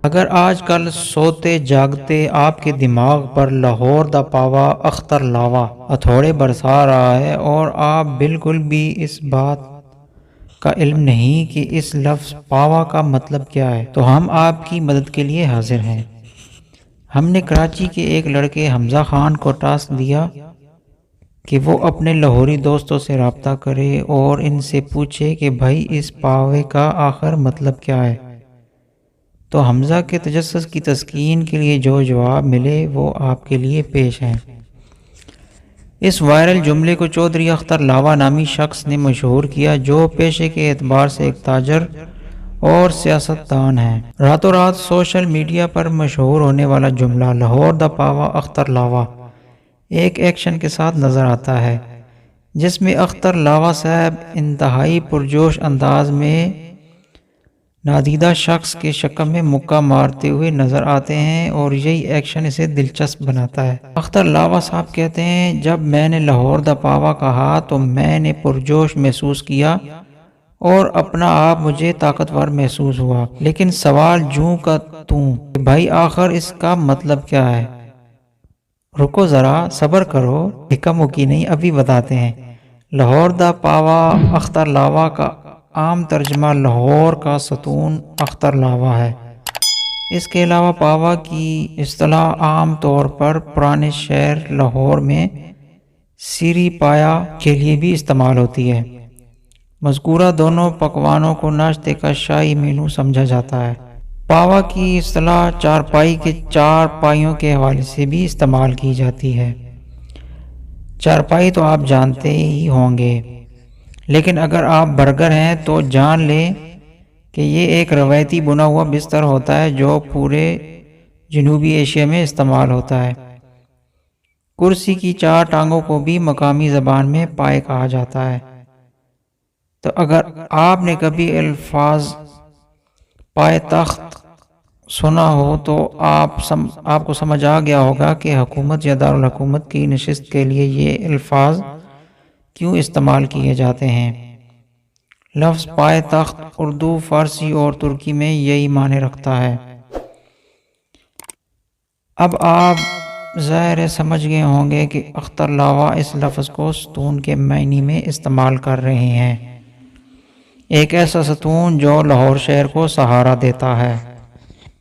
اگر آج کل سوتے جاگتے آپ کے دماغ پر لاہور دا پاوا اختر لاوا ہتھوڑے برسا رہا ہے اور آپ بالکل بھی اس بات کا علم نہیں کہ اس لفظ پاوا کا مطلب کیا ہے، تو ہم آپ کی مدد کے لیے حاضر ہیں۔ ہم نے کراچی کے ایک لڑکے حمزہ خان کو ٹاسک دیا کہ وہ اپنے لاہوری دوستوں سے رابطہ کرے اور ان سے پوچھے کہ بھائی اس پاوے کا آخر مطلب کیا ہے۔ تو حمزہ کے تجسس کی تسکین کے لیے جو جواب ملے وہ آپ کے لیے پیش ہیں۔ اس وائرل جملے کو چودھری اختر لاوا نامی شخص نے مشہور کیا، جو پیشے کے اعتبار سے ایک تاجر اور سیاست دان ہے۔ راتوں رات سوشل میڈیا پر مشہور ہونے والا جملہ لاہور دا پاوا اختر لاوا ایک ایکشن کے ساتھ نظر آتا ہے، جس میں اختر لاوا صاحب انتہائی پرجوش انداز میں نادیدہ شخص کے شکم میں مکہ مارتے ہوئے نظر آتے ہیں اور یہی ایکشن اسے دلچسپ بناتا ہے۔ اختر لاوا صاحب کہتے ہیں، جب میں نے لاہور دا پاوا کہا تو میں نے پرجوش محسوس کیا اور اپنا آپ مجھے طاقتور محسوس ہوا، لیکن سوال جوں کا توں کہ بھائی آخر اس کا مطلب کیا ہے؟ رکو ذرا، صبر کرو، حکم کی نہیں، ابھی بتاتے ہیں۔ لاہور دا پاوا اختر لاوا کا عام ترجمہ لاہور کا ستون اختر لاوا ہے۔ اس کے علاوہ پاوا کی اصطلاح عام طور پر پرانے شہر لاہور میں سیری پایا کے لیے بھی استعمال ہوتی ہے۔ مذکورہ دونوں پکوانوں کو ناشتے کا شاہی مینو سمجھا جاتا ہے۔ پاوا کی اصطلاح چارپائی کے چار پائیوں کے حوالے سے بھی استعمال کی جاتی ہے۔ چارپائی تو آپ جانتے ہی ہوں گے، لیکن اگر آپ برگر ہیں تو جان لیں کہ یہ ایک روایتی بنا ہوا بستر ہوتا ہے جو پورے جنوبی ایشیا میں استعمال ہوتا ہے۔ کرسی کی چار ٹانگوں کو بھی مقامی زبان میں پائے کہا جاتا ہے۔ تو اگر آپ نے کبھی الفاظ پائے تخت سنا ہو تو آپ کو سمجھ آ گیا ہوگا کہ حکومت یا دارالحکومت کی نشست کے لیے یہ الفاظ کیوں استعمال کیے جاتے ہیں۔ لفظ پائے تخت اردو، فارسی اور ترکی میں یہی معنی رکھتا ہے۔ اب آپ ظاہر سمجھ گئے ہوں گے کہ اختر لاوا اس لفظ کو ستون کے معنی میں استعمال کر رہے ہیں، ایک ایسا ستون جو لاہور شہر کو سہارا دیتا ہے۔